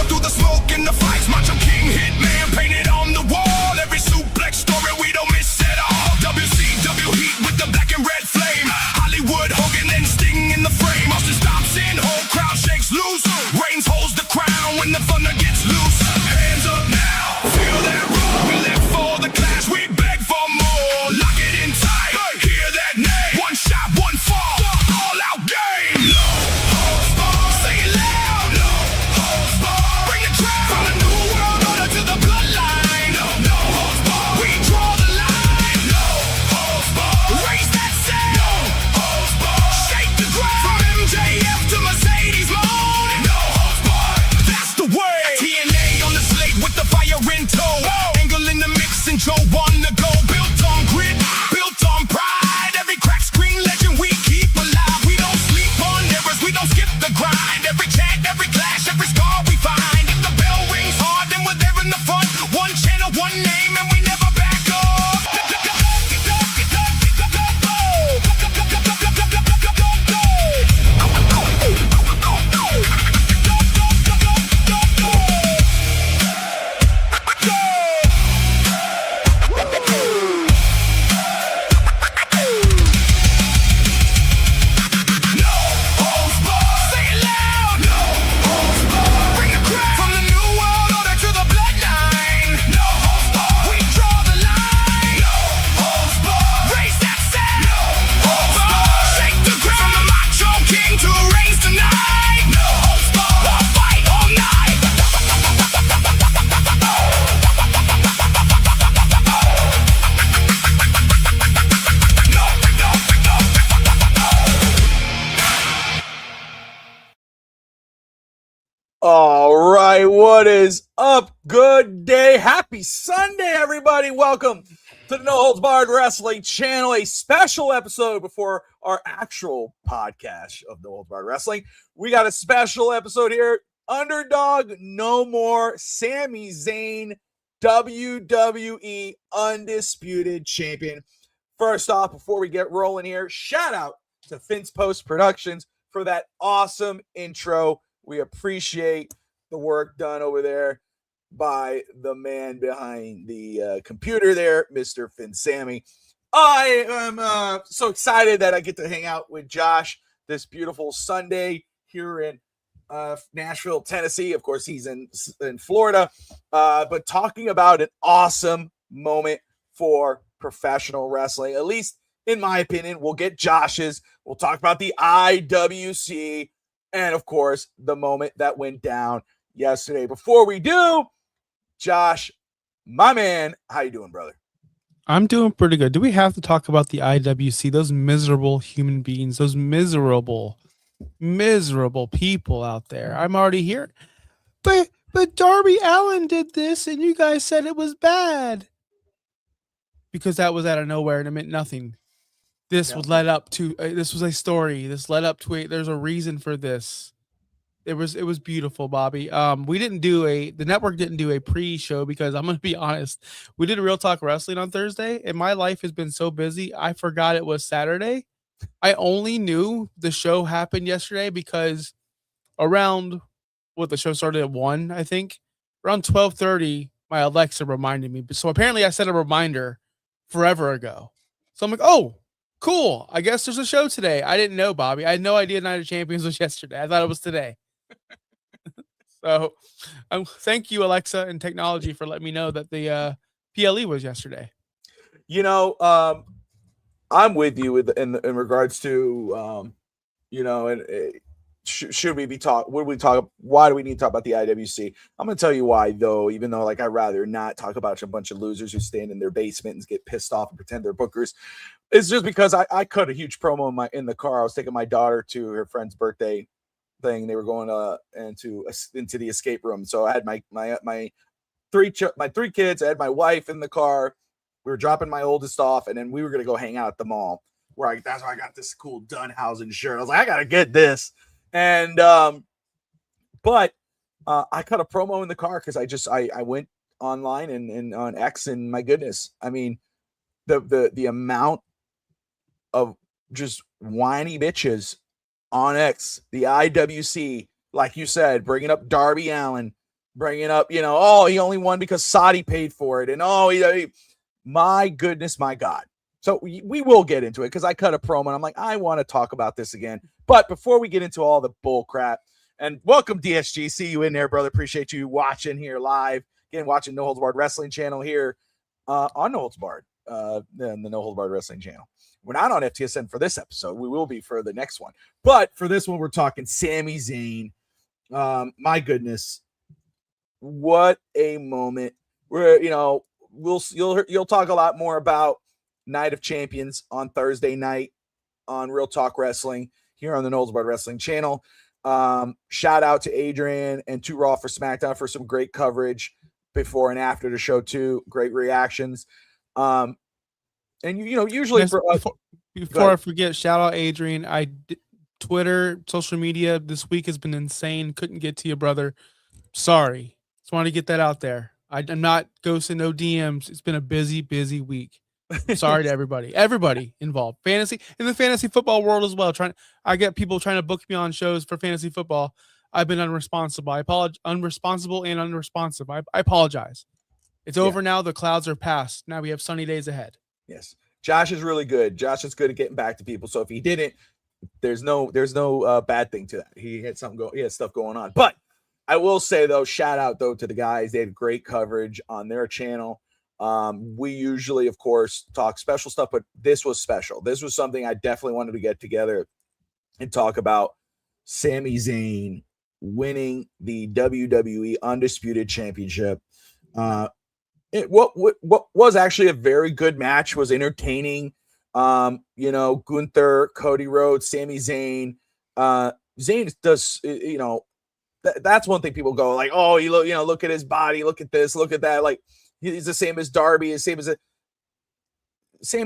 through the smoke and the fights. Macho King Hitman painted on the wall. Every suplex story we don't miss at all. WCW heat with the black and red flame. Hollywood Hogan and Sting in the frame. Austin stops in, whole crowd shakes loose. Reigns holds the crown when the thunder gets loose. Hands up now, feel that roar. We live for the clash, we beg for more. Lock it in tight, hear that name. One shot, one fall, all out game. No holds barred, say it loud. No holds barred, bring the crowd. From the new world order to the bloodline. No holds barred, we draw the line. No holds barred, raise that sound. No holds barred, shake the ground. From MJF to Mercedes Moan. No holds barred, that's the way. TNA on the slate with the fire in tow. Angle in the mix and Joe on the go. Built on grit, built on pride. Every crack screen legend we keep alive. We don't sleep on errors, we don't skip the grind. Every chant, every clash, every scar we find. If the bell rings hard, then we're there in the front. One channel, one name, and we never back up. All right, what is up? Good day. Happy Sunday, everybody. Welcome to the No Holds Barred Wrestling channel, a special episode before our actual podcast of No Holds Barred Wrestling. We got a special episode here. Underdog, no more. Sami Zayn, WWE Undisputed Champion. First off, before we get rolling here, shout out to Vince Post Productions for that awesome intro. We appreciate the work done over there by the man behind the computer there, Mr. Finn Sammy. I am so excited that I get to hang out with Josh this beautiful Sunday here in Nashville, Tennessee. Of course, he's in Florida, but talking about an awesome moment for professional wrestling, at least in my opinion. We'll get Josh's. We'll talk about the IWC. And, of course, the moment that went down yesterday. Before we do, Josh, my man, how you doing, brother? I'm doing pretty good. Do we have to talk about the IWC? Those miserable human beings, those miserable people out there. I'm already here. But Darby Allin did this, and you guys said it was bad. Because that was out of nowhere, and it meant nothing. This would led up to this was a story. This led up to there's a reason for this. It was beautiful, Bobby. The network didn't do a pre-show because I'm gonna be honest. We did a Real Talk Wrestling on Thursday, and my life has been so busy, I forgot it was Saturday. I only knew the show happened yesterday because around the show started at 1, I think. Around 12:30, my Alexa reminded me. So apparently I set a reminder forever ago. So I'm like, oh, cool. I guess there's a show today. I didn't know, Bobby. I had no idea Night of Champions was yesterday. I thought it was today. So thank you, Alexa and technology, for letting me know that the PLE was yesterday. You know, I'm with you in regards to, should we be why do we need to talk about the IWC? I'm going to tell you why, though, even though I'd rather not talk about a bunch of losers who stand in their basement and get pissed off and pretend they're bookers. It's just because I cut a huge promo in the car. I was taking my daughter to her friend's birthday thing. They were going into the escape room. So I had my three kids. I had my wife in the car. We were dropping my oldest off, and then we were going to go hang out at the mall. That's why I got this cool Dunhausen shirt. I was like, I got to get this. And but I cut a promo in the car because I went online and on X, and my goodness, I mean, the amount of just whiny bitches on X, the IWC, like you said, bringing up Darby Allin, bringing up, oh, he only won because Saudi paid for it. And my goodness, my God. So we will get into it because I cut a promo and I'm like, I want to talk about this again. But before we get into all the bull crap, and welcome DSG, see you in there, brother. Appreciate you watching here live. Again, watching No Holds Barred Wrestling channel here on No Holds Barred, the No Holds Barred Wrestling channel. We're not on FTSN for this episode. We will be for the next one. But for this one, we're talking Sami Zayn. My goodness, what a moment! Where you'll talk a lot more about Night of Champions on Thursday night on Real Talk Wrestling here on the No Holds Barred Wrestling channel. Shout out to Adrian and to Raw for SmackDown for some great coverage before and after the show too. Great reactions. And usually before I forget, shout out Adrian. Twitter, social media this week has been insane. Couldn't get to you, brother. Sorry. Just wanted to get that out there. I'm not ghosting no DMs. It's been a busy week. Sorry to everybody involved. Fantasy in the fantasy football world as well. I get people trying to book me on shows for fantasy football. I've been unresponsible. I apologize. Unresponsible and unresponsive. I apologize. It's over now. The clouds are past. Now we have sunny days ahead. Yes. Josh is really good. Josh is good at getting back to people. So if he didn't, there's no bad thing to that. He had stuff going on. But I will say though, shout out though to the guys. They had great coverage on their channel. We usually, of course, talk special stuff, but this was special. This was something I definitely wanted to get together and talk about. Sami Zayn winning the WWE Undisputed Championship. What was actually a very good match, was entertaining. Gunther, Cody Rhodes, Sami Zayn. Zayn does, that's one thing people go like, oh, look at his body, look at this, look at that. Like, he's the same as Darby, Sami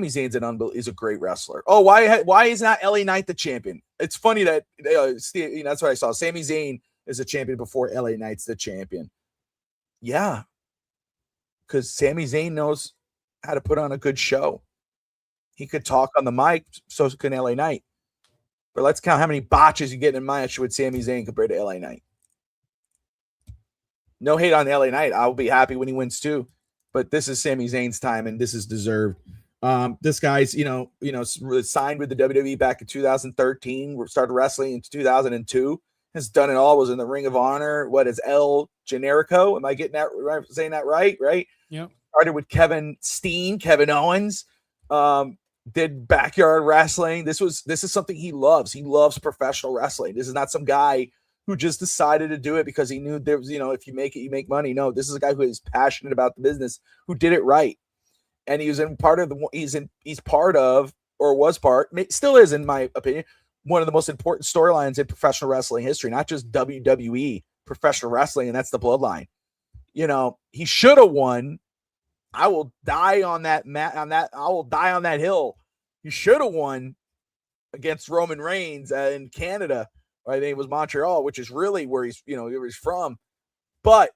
Zayn's is a great wrestler. Oh, why is not LA Knight the champion? It's funny that that's what I saw. Sami Zayn is a champion before LA Knight's the champion. Yeah, because Sami Zayn knows how to put on a good show. He could talk on the mic, so can LA Knight. But let's count how many botches you get in a match with Sami Zayn compared to LA Knight. No hate on LA Knight. I'll be happy when he wins too. But this is Sami Zayn's time, and this is deserved. This guy's, signed with the WWE back in 2013. Started wrestling in 2002. Has done it all. Was in the Ring of Honor. What is El Generico? Am I getting that right? Saying that right? Right. Yeah. Started with Kevin Owens. Did backyard wrestling. This is something he loves. He loves professional wrestling. This is not some guy who just decided to do it because he knew there was, if you make it, you make money. No, this is a guy who is passionate about the business, who did it right. And he was still is, in my opinion, one of the most important storylines in professional wrestling history, not just WWE professional wrestling. And that's the bloodline. He should have won. I will die on that I will die on that hill. He should have won against Roman Reigns in Canada. I think it was Montreal, which is really where he's from. But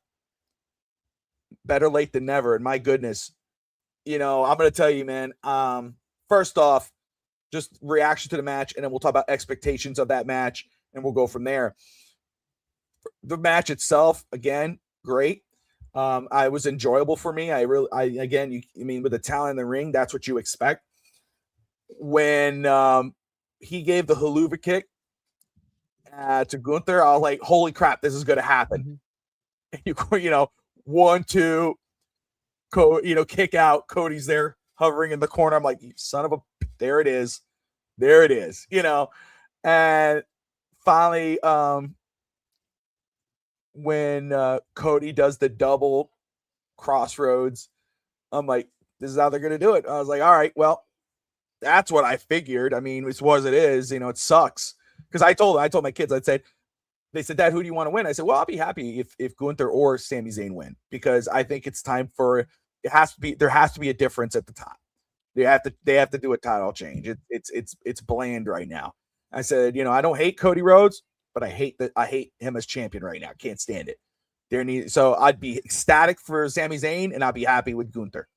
better late than never. And my goodness, I'm going to tell you, man. First off, just reaction to the match, and then we'll talk about expectations of that match, and we'll go from there. The match itself, again, great. I was enjoyable for me. With the talent in the ring, that's what you expect. When he gave the haluva kick to Gunther, I was like, holy crap, this is going to happen. Mm-hmm. 1, 2, kick out. Cody's there hovering in the corner. I'm like, you son of a, there it is. And finally, when Cody does the double crossroads, I'm like, this is how they're going to do it. I was like, all right, well, that's what I figured. I mean, it's what it is, it sucks. Because I told my kids, they said, Dad, who do you want to win? I said, well, I'll be happy if Gunther or Sami Zayn win, because I think it's time there has to be a difference at the top. They have to do a title change. It's bland right now. I said, I don't hate Cody Rhodes, but I hate him as champion right now. Can't stand it. So I'd be ecstatic for Sami Zayn, and I'd be happy with Gunther.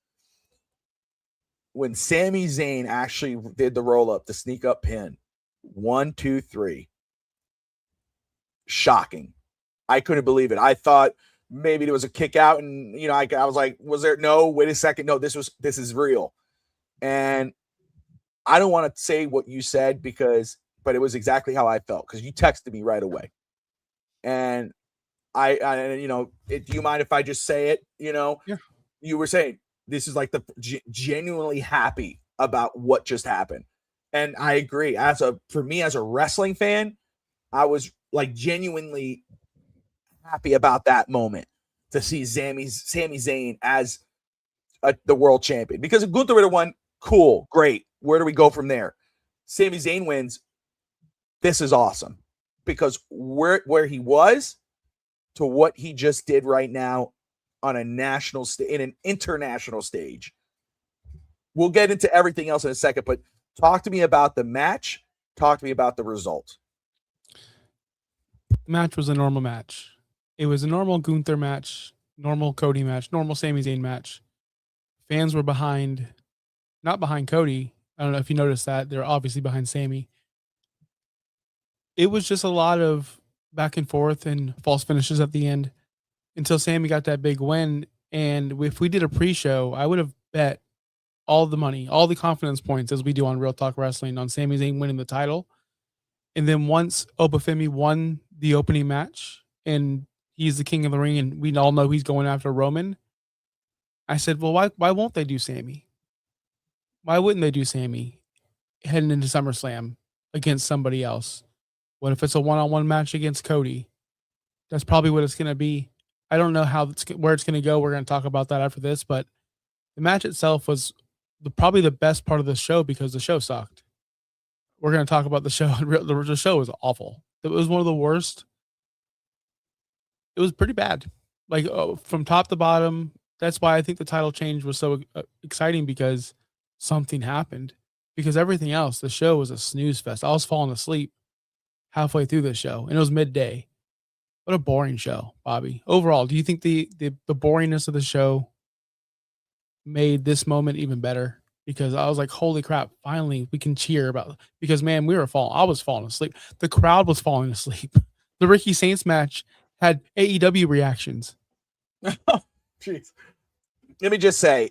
When Sami Zayn actually did the roll up, the sneak up pin, 1, 2, 3. Shocking. I couldn't believe it. I thought maybe there was a kick out, and I was like, was there? No, wait a second, no, this is real. And I don't want to say what you said but it was exactly how I felt because you texted me right away, and I do you mind if I just say it? Yeah. You were saying this is like the genuinely happy about what just happened, and I agree. For me as a wrestling fan, I was like genuinely happy about that moment to see Sami Zayn as the world champion because if Gunther would have won, cool, great. Where do we go from there? Sami Zayn wins. This is awesome because where he was to what he just did right now on a national in an international stage. We'll get into everything else in a second, but talk to me about the match. Talk to me about the result. The match was a normal match. It was a normal Gunther match, normal Cody match, normal Sami Zayn match. Fans were not behind Cody. I don't know if you noticed that. They're obviously behind Sami. It was just a lot of back and forth and false finishes at the end until Sami got that big win. And if we did a pre-show, I would have bet all the money, all the confidence points as we do on Real Talk Wrestling on Sami Zayn winning the title. And then once Obafemi won the opening match and he's the king of the ring and we all know he's going after Roman, I said, well, why won't they do Sami? Why wouldn't they do Sami heading into SummerSlam against somebody else? What if it's a one-on-one match against Cody? That's probably what it's going to be. I don't know where it's going to go. We're going to talk about that after this, but the match itself was probably the best part of the show because the show sucked. We're going to talk about the show. The show was awful. It was one of the worst. It was pretty bad. Like from top to bottom. That's why I think the title change was so exciting because something happened. Because everything else, the show was a snooze fest. I was falling asleep halfway through the show, and it was midday. What a boring show, Bobby. Overall, do you think the boringness of the show made this moment even better? Because I was like, holy crap, finally we can cheer about, because man, I was falling asleep. The crowd was falling asleep. The Ricky Saints match had AEW reactions. Jeez. Let me just say,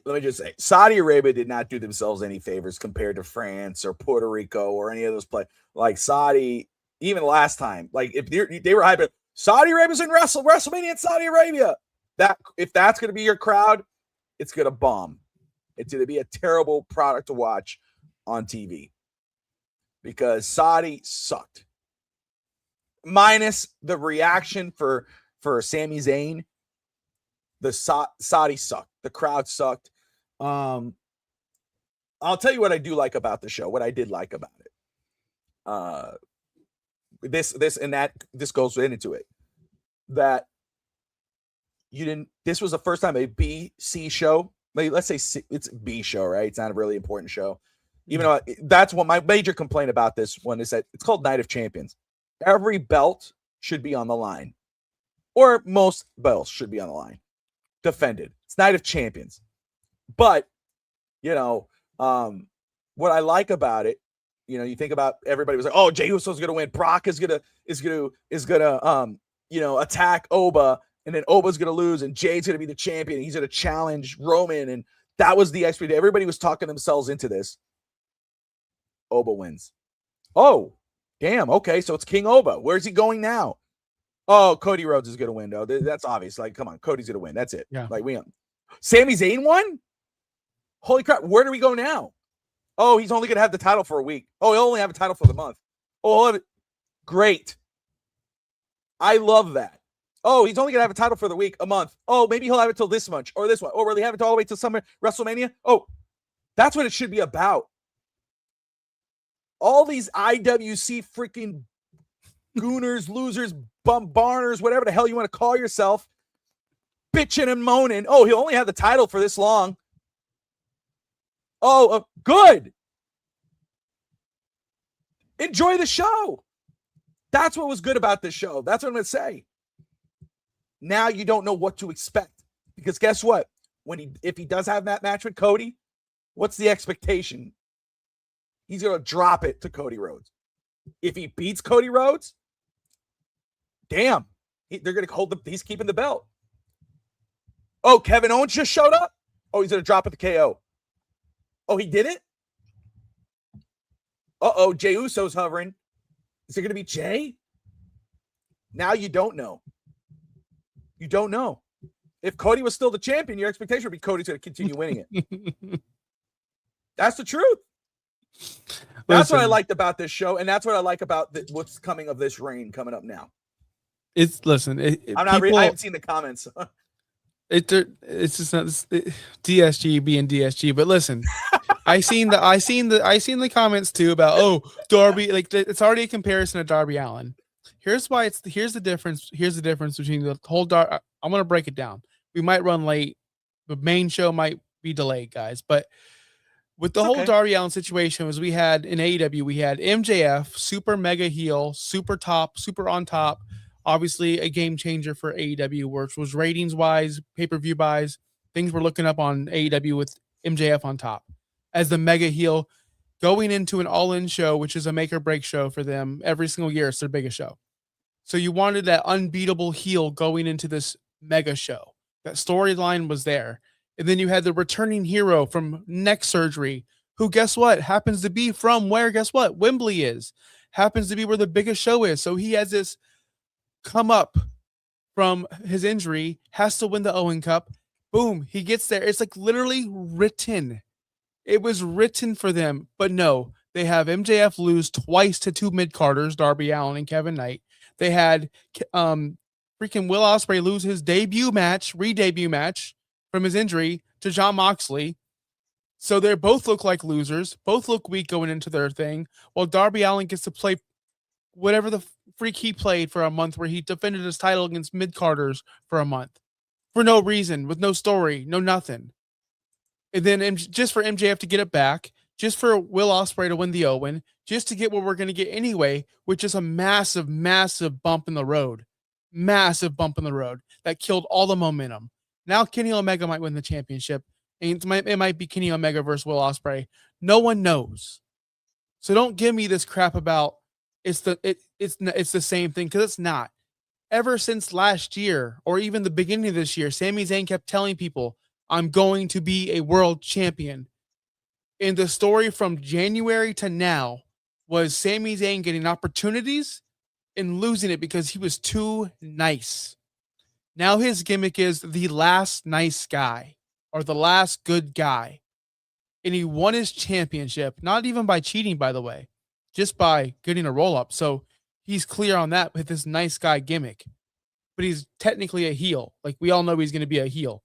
Saudi Arabia did not do themselves any favors compared to France or Puerto Rico or any of those places. Like Saudi, even last time, like if they were hyping, Saudi Arabia's in WrestleMania in Saudi Arabia. If that's going to be your crowd, it's going to bomb. It's going to be a terrible product to watch on TV because Saudi sucked. Minus the reaction for Sami Zayn, the Saudi sucked. The crowd sucked. I'll tell you what I do like about the show. What I did like about it. This goes into it. That you didn't. This was the first time a B-C show. Let's say it's a B show, right? It's not a really important show. Even though that's what my major complaint about this one is that it's called Night of Champions. Every belt should be on the line, or most belts should be on the line, defended. It's Night of Champions. But what I like about it, you think about everybody was like, oh, Jey Uso's gonna win. Brock is gonna attack Oba. And then Oba's going to lose, and Jay's going to be the champion. He's going to challenge Roman, and that was the expectation. Everybody was talking themselves into this. Oba wins. Oh, damn. Okay, so it's King Oba. Where's he going now? Oh, Cody Rhodes is going to win, though. That's obvious. Like, come on, Cody's going to win. That's it. Yeah. Like, Sami Zayn won? Holy crap. Where do we go now? Oh, he's only going to have the title for a week. Oh, he'll only have a title for the month. Oh, great. I love that. Oh, he's only going to have a title for the week, a month. Oh, maybe he'll have it till this much or this one. Or will he have it all the way till summer WrestleMania? Oh, that's what it should be about. All these IWC freaking gooners, losers, barners, whatever the hell you want to call yourself, bitching and moaning. Oh, he'll only have the title for this long. Oh, good. Enjoy the show. That's what was good about this show. That's what I'm going to say. Now you don't know what to expect because guess what? If he does have that match with Cody, what's the expectation? He's going to drop it to Cody Rhodes. If he beats Cody Rhodes, damn, they're going to he's keeping the belt. Oh, Kevin Owens just showed up? Oh, he's going to drop at the KO. Oh, he did it? Uh-oh, Jey Uso's hovering. Is it going to be Jey? Now you don't know. You don't know. If Cody was still the champion, your expectation would be Cody's going to continue winning it. That's the truth. That's what I liked about this show, and that's what I like about what's coming of this reign coming up now. I haven't seen the comments. It's just not DSG being DSG, but listen, I seen the comments too about Darby, like it's already a comparison to Darby Allin. Here's the difference between the whole I'm gonna break it down. We might run late. The main show might be delayed, guys, but with the whole Darby Allin situation was we had in AEW, we had MJF, super mega heel, super on top. Obviously a game changer for AEW, which was ratings wise, pay-per-view buys. Things were looking up on AEW with MJF on top as the mega heel going into an all-in show, which is a make or break show for them every single year. It's their biggest show. So you wanted that unbeatable heel going into this mega show. That storyline was there. And then you had the returning hero from neck surgery, who guess what? Happens to be from where, guess what? Wembley is. Happens to be where the biggest show is. So he has this come up from his injury, has to win the Owen Cup. Boom, he gets there. It's like literally written. It was written for them. But no, they have MJF lose twice to two mid-carders, Darby Allin and Kevin Knight. They had freaking Will Ospreay lose his re-debut match from his injury to Jon Moxley. So they both look like losers, both look weak going into their thing, while Darby Allin gets to play whatever the freak he played for a month, where he defended his title against mid-carders for a month for no reason, with no story, no nothing. And then just for MJF to get it back, just for Will Ospreay to win the Owen, just to get what we're going to get anyway, which is a massive, massive bump in the road. Massive bump in the road that killed all the momentum. Now Kenny Omega might win the championship, and it might be Kenny Omega versus Will Ospreay. No one knows. So don't give me this crap about it's the same thing, because it's not. Ever since last year, or even the beginning of this year, Sami Zayn kept telling people, I'm going to be a world champion. And the story from January to now was Sami Zayn getting opportunities and losing it because he was too nice. Now his gimmick is the last nice guy, or the last good guy. And he won his championship, not even by cheating, by the way, just by getting a roll-up. So he's clear on that with this nice guy gimmick. But he's technically a heel. Like, we all know he's going to be a heel.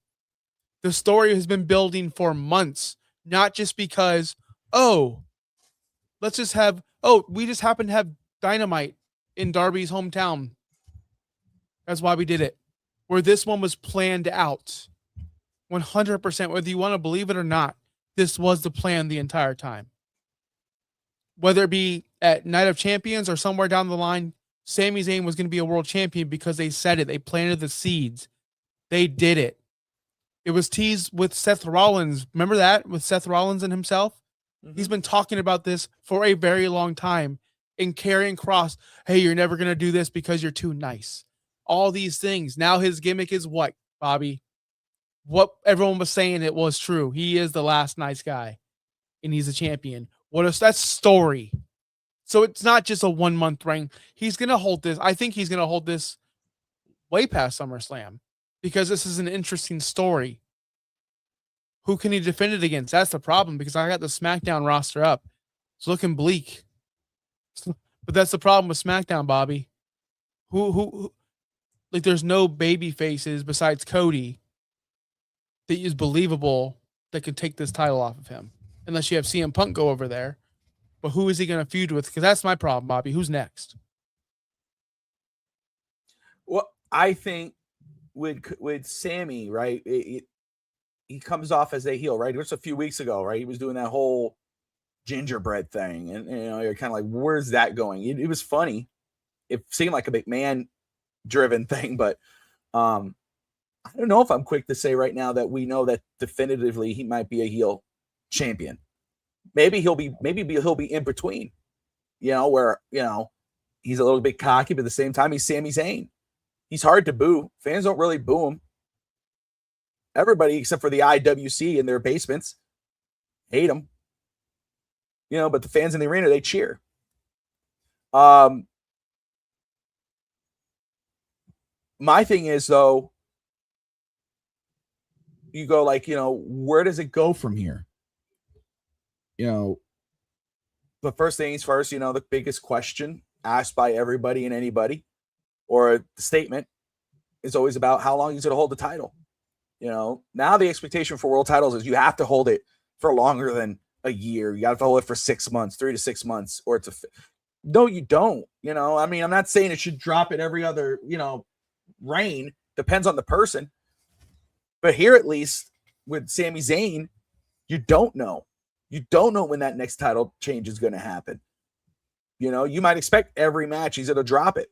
The story has been building for months, not just because, we just happen to have Dynamite in Darby's hometown. That's why we did it. Where this one was planned out. 100%, whether you want to believe it or not, this was the plan the entire time. Whether it be at Night of Champions or somewhere down the line, Sami Zayn was going to be a world champion because they said it. They planted the seeds. They did it. It was teased with Seth Rollins. Remember that? With Seth Rollins and himself? Mm-hmm. He's been talking about this for a very long time. And Karrion Kross, hey, you're never going to do this because you're too nice. All these things. Now his gimmick is what, Bobby? What everyone was saying it was true. He is the last nice guy. And he's a champion. That's story. So it's not just a 1 month reign. He's going to hold this. I think he's going to hold this way past SummerSlam, because this is an interesting story. Who can he defend it against? That's the problem, because I got the SmackDown roster up. It's looking bleak. But that's the problem with SmackDown, Bobby. Who like, there's no baby faces besides Cody that is believable that could take this title off of him. Unless you have CM Punk go over there. But who is he going to feud with? Because that's my problem, Bobby. Who's next? Well, I think with Sammy, right, he comes off as a heel, right? It was a few weeks ago, right? He was doing that whole gingerbread thing. And you're kind of like, where's that going? It was funny. It seemed like a McMahon-driven thing, but I don't know if I'm quick to say right now that we know that definitively he might be a heel champion. Maybe he'll be in between, where, he's a little bit cocky, but at the same time, he's Sami Zayn. He's hard to boo. Fans don't really boo him. Everybody except for the IWC in their basements hate him. But the fans in the arena, they cheer. My thing is, though, you go like, where does it go from here? The first things first, the biggest question asked by everybody and anybody, or the statement, is always about how long he's going to hold the title. Now the expectation for world titles is you have to hold it for longer than a year. You got to hold it for 6 months, 3 to 6 months, or no, you don't. I'm not saying it should drop at every other, reign. Depends on the person. But here, at least with Sami Zayn, you don't know. You don't know when that next title change is going to happen. You might expect every match he's going to drop it.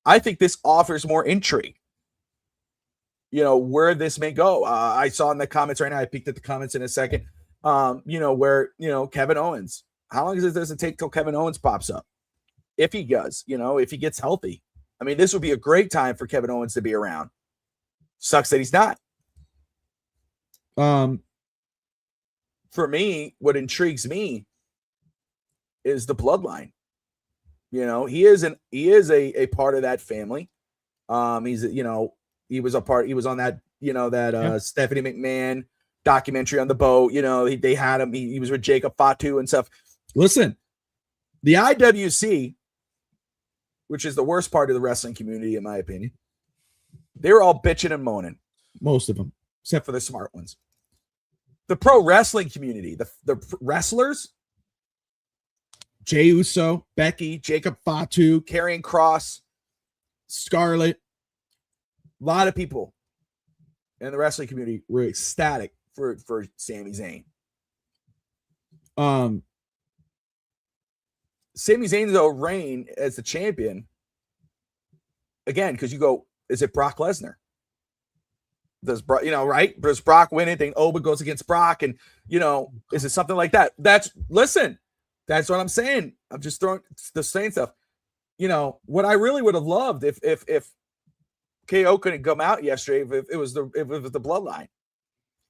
I think this offers more intrigue. Where this may go. I saw in the comments right now, I peeked at the comments in a second, where, Kevin Owens. How long does it take till Kevin Owens pops up? If he does, if he gets healthy. I mean, this would be a great time for Kevin Owens to be around. Sucks that he's not. For me, what intrigues me is the bloodline. He is a part of that family. He was on that, Stephanie McMahon documentary on the boat. They had him. He was with Jacob Fatu and stuff. Listen, the IWC, which is the worst part of the wrestling community, in my opinion, they were all bitching and moaning, most of them, except for the smart ones. The pro wrestling community, the wrestlers, Jey Uso, Becky, Jacob Fatu, Karrion Kross, Scarlett, a lot of people in the wrestling community were ecstatic for Sami Zayn. Sami Zayn, though, reign as the champion, again, because you go, is it Brock Lesnar? Does Brock, right? Does Brock win it? Then Oba goes against Brock, and is it something like that? That's what I'm saying. I'm just throwing the same stuff. What I really would have loved if KO couldn't come out yesterday, if it was the bloodline,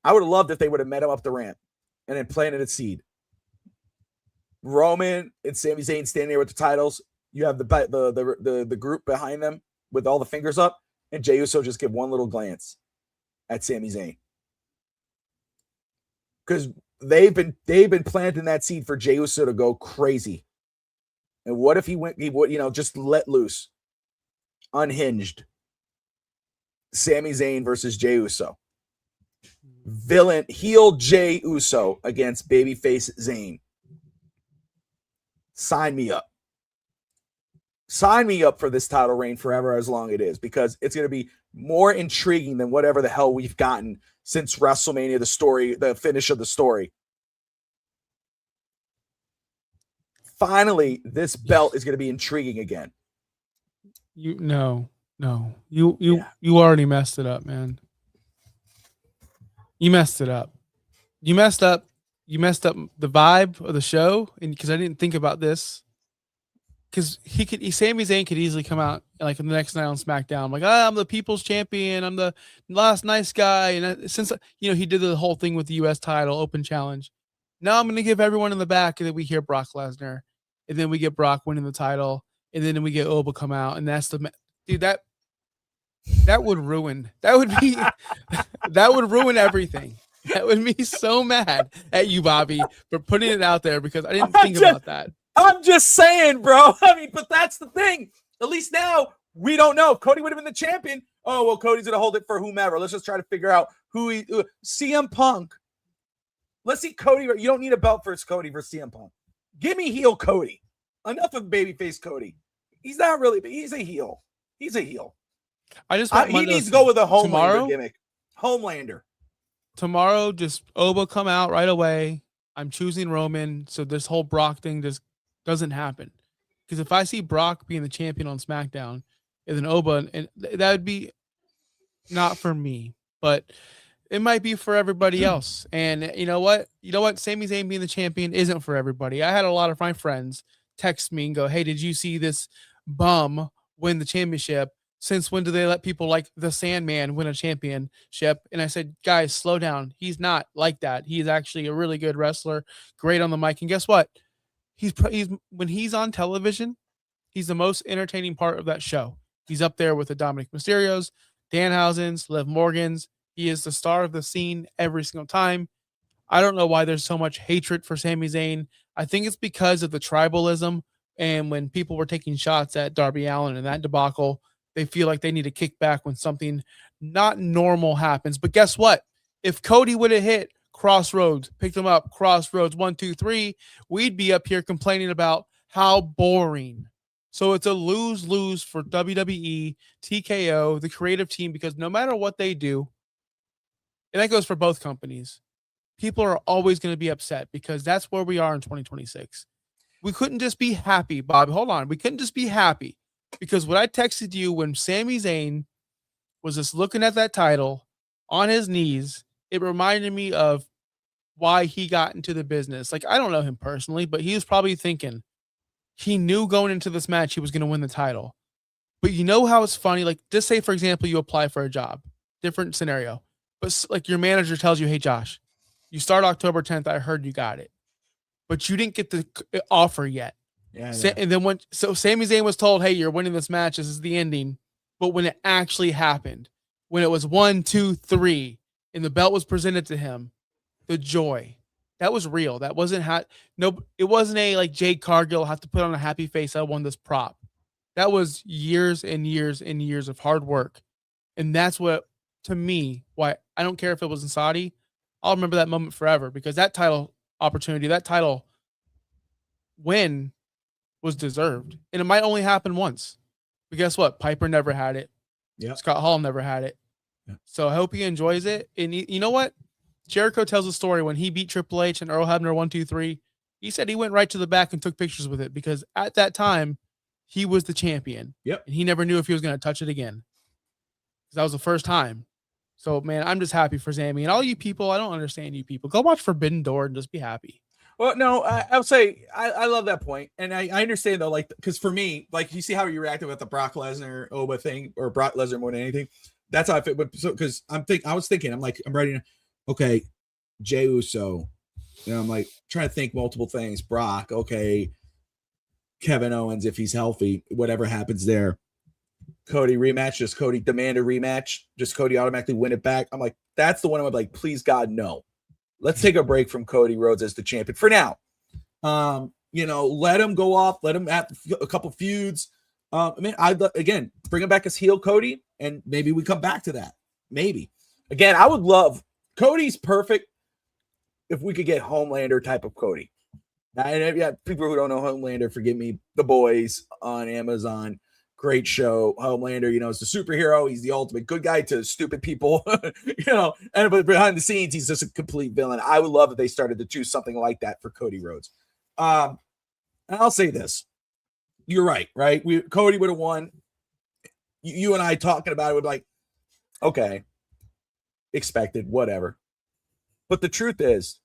I would have loved if they would have met him up the ramp and then planted a seed. Roman and Sami Zayn standing there with the titles. You have the group behind them with all the fingers up, and Jey Uso just give one little glance at Sami Zayn, because they've been planting that seed for Jey Uso to go crazy. And what if he would just let loose, unhinged? Sami Zayn versus Jey Uso. Villain heel Jey Uso against babyface Zayn. Sign me up. Sign me up for this title reign forever, as long as it is, because it's going to be more intriguing than whatever the hell we've gotten since WrestleMania, the finish of the story. Finally, this belt is going to be intriguing again. You already messed it up, man. You messed it up. You messed up the vibe of the show, and because I didn't think about this. Because Sami Zayn could easily come out like the next night on SmackDown, like, I'm the people's champion, I'm the last nice guy, and since he did the whole thing with the U.S. title open challenge, now I'm going to give everyone in the back, and then we hear Brock Lesnar, and then we get Brock winning the title, and then we get Oba come out, and that's dude, that would ruin. That would ruin everything. That would be so mad at you, Bobby, for putting it out there, because I didn't think about that. I'm just saying, bro. I mean, but that's the thing. At least now we don't know. If Cody would have been the champion, oh, well, Cody's going to hold it for whomever. Let's just try to figure out who CM Punk. Let's see Cody. You don't need a belt for Cody versus CM Punk. Give me heel Cody. Enough of babyface Cody. He's not really, but he's a heel. He's a heel. He needs to go with a Homelander gimmick. Homelander. Tomorrow, just Oba come out right away. I'm choosing Roman, so this whole Brock thing just doesn't happen. Because if I see Brock being the champion on SmackDown, and then Oba, and that would be not for me, but it might be for everybody else. And you know what? Sami Zayn being the champion isn't for everybody. I had a lot of my friends text me and go, "Hey, did you see this bum win the championship? since when do they let people like the Sandman win a championship? And I said, guys, slow down. He's not like that. He's actually a really good wrestler, great on the mic. And guess what? He's when he's on television, he's the most entertaining part of that show. He's up there with the Dominic Mysterios, Danhausen's, Liv Morgan's. He is the star of the scene every single time. I don't know why there's so much hatred for Sami Zayn. I think it's because of the tribalism. And when people were taking shots at Darby Allin and that debacle, they feel like they need to kick back when something not normal happens. But guess what? If Cody would have hit Crossroads, picked him up, Crossroads 1, 2, 3, we'd be up here complaining about how boring. So it's a lose-lose for WWE, TKO, the creative team, because no matter what they do, and that goes for both companies, people are always going to be upset because that's where we are in 2026. We couldn't just be happy, Bob. Hold on. We couldn't just be happy because what I texted you when Sami Zayn was just looking at that title on his knees, it reminded me of why he got into the business. Like, I don't know him personally, but he was probably thinking he knew going into this match he was going to win the title. But you know how it's funny? Like, just say, for example, you apply for a job. Different scenario. But like your manager tells you, hey, Josh, you start October 10th. I heard you got it. But you didn't get the offer yet. Yeah. And then Sami Zayn was told, hey, you're winning this match. This is the ending. But when it actually happened, when it was 1, 2, 3, and the belt was presented to him, the joy, that was real. That wasn't it wasn't a like Jade Cargill have to put on a happy face. I won this prop. That was years and years and years of hard work. And that's what, to me, why I don't care if it was in Saudi. I'll remember that moment forever because that title opportunity, that title win was deserved. And it might only happen once. But guess what? Piper never had it. Yeah. Scott Hall never had it. Yeah. So I hope he enjoys it. And you know what? Jericho tells a story when he beat Triple H and Earl Hebner 1, 2, 3. He said he went right to the back and took pictures with it because at that time he was the champion. Yep. And he never knew if he was going to touch it again. Because that was the first time. So, man, I'm just happy for Sami. And all you people, I don't understand you people. Go watch Forbidden Door and just be happy. Well, no, I would say I love that point. And I understand, though, like, because for me, like, you see how you reacted with the Brock Lesnar Oba thing or Brock Lesnar more than anything. That's how I fit. So, because I'm writing, okay, Jey Uso. You know, I'm like trying to think multiple things. Brock, okay. Kevin Owens, if he's healthy, whatever happens there. Cody rematch, just Cody demand a rematch, just Cody automatically win it back. I'm like, that's the one I'm like, please God, no. Let's take a break from Cody Rhodes as the champion for now. You know, let him go off, let him have a couple feuds. Again, bring him back as heel Cody, and maybe we come back to that. Maybe. Again, I would love Cody's perfect if we could get Homelander type of Cody. And yeah, people who don't know Homelander, forgive me. The Boys on Amazon. Great show. Homelander, you know, is the superhero. He's the ultimate good guy to stupid people, you know, but behind the scenes, he's just a complete villain. I would love if they started to choose something like that for Cody Rhodes. And I'll say this. You're right? Cody would have won. You and I talking about it would be like, okay, expected, whatever. But the truth is,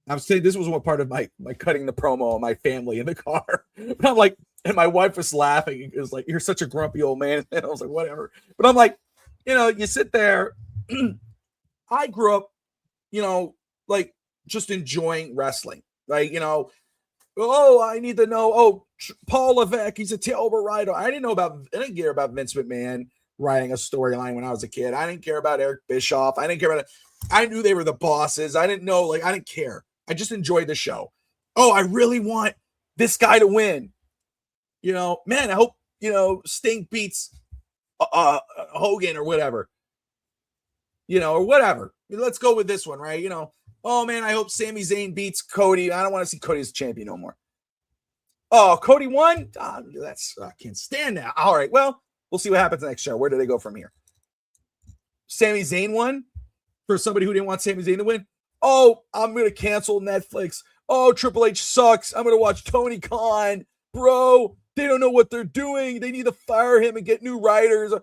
I'm saying this was one part of my cutting the promo on my family in the car. But I'm like, and my wife was laughing. It was like, you're such a grumpy old man. And I was like, whatever. But I'm like, you know, you sit there. I grew up, you know, like just enjoying wrestling. Right? You know, oh, I need to know. Oh, Paul Levesque, he's a terrible writer. I didn't care about Vince McMahon writing a storyline when I was a kid. I didn't care about Eric Bischoff. I didn't care about it. I knew they were the bosses. I didn't know, I didn't care. I just enjoyed the show. Oh, I really want this guy to win. You know, man, I hope, you know, Sting beats Hogan or whatever. You know, or whatever. Let's go with this one, right? You know, oh, man, I hope Sami Zayn beats Cody. I don't want to see Cody as champion no more. Oh, Cody won? I can't stand that. All right, well, we'll see what happens next show. Where do they go from here? Sami Zayn won for somebody who didn't want Sami Zayn to win. Oh, I'm going to cancel Netflix. Oh, Triple H sucks. I'm going to watch Tony Khan. Bro, they don't know what they're doing. They need to fire him and get new writers.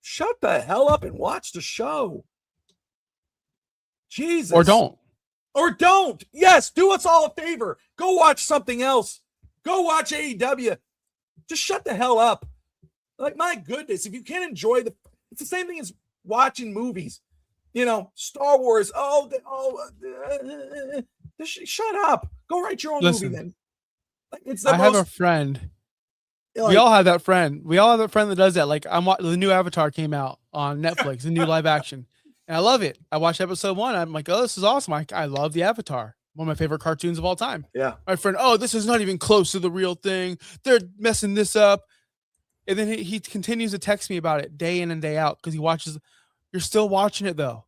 Shut the hell up and watch the show. Jesus. Or don't. Or don't. Yes, do us all a favor. Go watch something else. Go watch AEW. Just shut the hell up. Like, my goodness, if you can't enjoy it's the same thing as watching movies. Star Wars. Shut up. Go write your own movie then. Like, it's the I have a friend. We all have that friend. We all have a friend that does that. Like, the new Avatar came out on Netflix, the new live action, and I love it. I watched episode 1. I'm like, oh, this is awesome. I love the Avatar. One of my favorite cartoons of all time. Yeah. My friend, oh, this is not even close to the real thing. They're messing this up. And then he continues to text me about it day in and day out because he watches. You're still watching it though.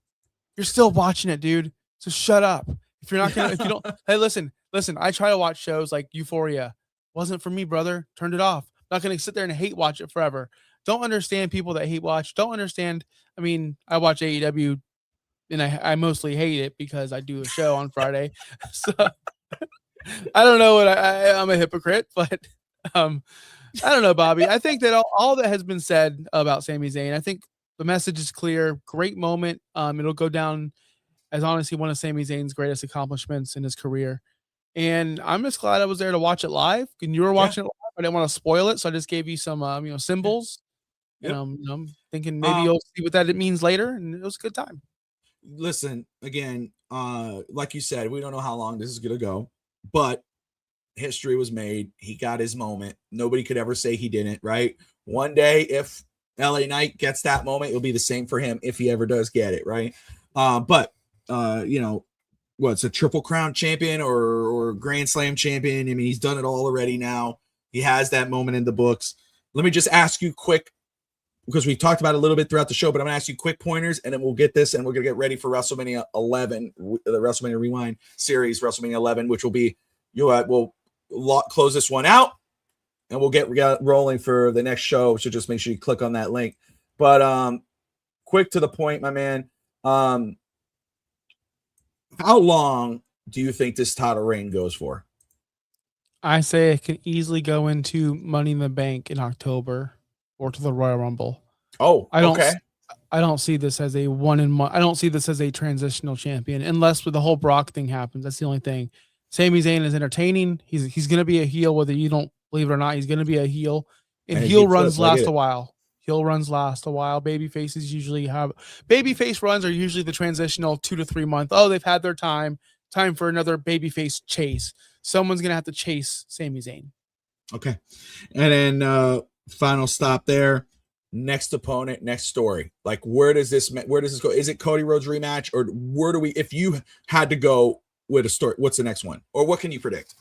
You're still watching it, dude. So shut up. If you're not gonna, if you don't, hey, listen. I try to watch shows like Euphoria. Wasn't for me, brother. Turned it off. Not gonna sit there and hate watch it forever. Don't understand people that hate watch. Don't understand. I mean, I watch AEW, and I mostly hate it because I do a show on Friday. So I don't know what I'm a hypocrite, but I don't know, Bobby. I think that all that has been said about Sami Zayn, I think the message is clear. Great moment. It'll go down as honestly one of Sami Zayn's greatest accomplishments in his career. And I'm just glad I was there to watch it live. And you were watching it live. I didn't want to spoil it, so I just gave you some symbols. Yep. I'm thinking maybe you'll see what that it means later, and it was a good time. Listen, again, like you said, we don't know how long this is gonna go, but history was made. He got his moment. Nobody could ever say he didn't, right? One day, if LA Knight gets that moment, it'll be the same for him if he ever does get it, right? But it's a Triple Crown champion or Grand Slam champion. I mean, he's done it all already now. He has that moment in the books. Let me just ask you quick, because we talked about it a little bit throughout the show, but I'm going to ask you quick pointers, and then we'll get this, and we're going to get ready for WrestleMania 11, the WrestleMania Rewind series, WrestleMania 11, which will be, we'll close this one out, and we'll get rolling for the next show. So just make sure you click on that link. But quick to the point, my man. How long do you think this title reign goes for? I say it can easily go into Money in the Bank in October or to the Royal Rumble. Oh, I don't see this as a I don't see this as a transitional champion unless with the whole Brock thing happens. That's the only thing. Sami Zayn is entertaining. He's going to be a heel, whether you don't believe it or not. He's going to be a heel, and heel runs last a while. Heel runs last a while. Babyface runs are usually the transitional 2 to 3 month. Oh, they've had their time for another babyface chase. Someone's going to have to chase Sami Zayn. Okay. And then final stop there. Next opponent, next story. Like, where does this go? Is it Cody Rhodes rematch, or if you had to go with a story, what's the next one, or what can you predict?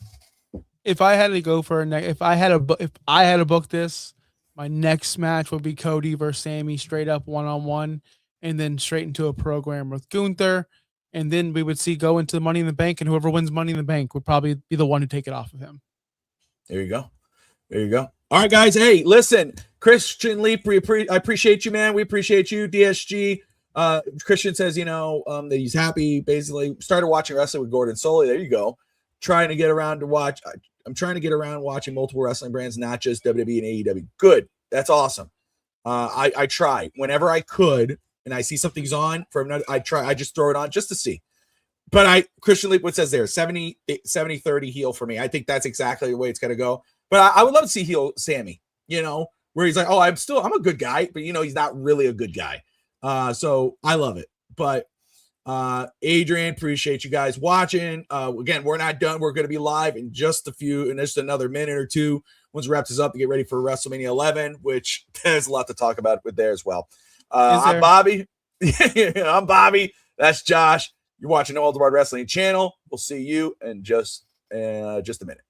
If I had to go for if I had to book this, my next match would be Cody versus Sami, straight up 1-on-1, and then straight into a program with Gunther, and then we would go into Money in the Bank, and whoever wins Money in the Bank would probably be the one to take it off of him. There you go. All right, guys. Hey, listen, Christian Leap, I appreciate you, man. We appreciate you, DSG. Christian says, that he's happy. Basically, started watching wrestling with Gordon Soley. There you go. Trying to get around to watch. I'm trying to get around watching multiple wrestling brands, not just WWE and AEW. Good. That's awesome. I try whenever I could, and I see something's on for another. I just throw it on just to see. But Christian Leap, what says there, 70-30 heel for me. I think that's exactly the way it's going to go. But I would love to see heel Sami, where he's like, oh, I'm a good guy, but he's not really a good guy. So I love it. But Adrian, appreciate you guys watching. Again, we're not done. We're going to be live in just another minute or two once we wrap this up to get ready for WrestleMania 11, which there's a lot to talk about with there as well. I'm Bobby. I'm Bobby. That's Josh. You're watching the Old Guard Wrestling channel. We'll see you in just a minute.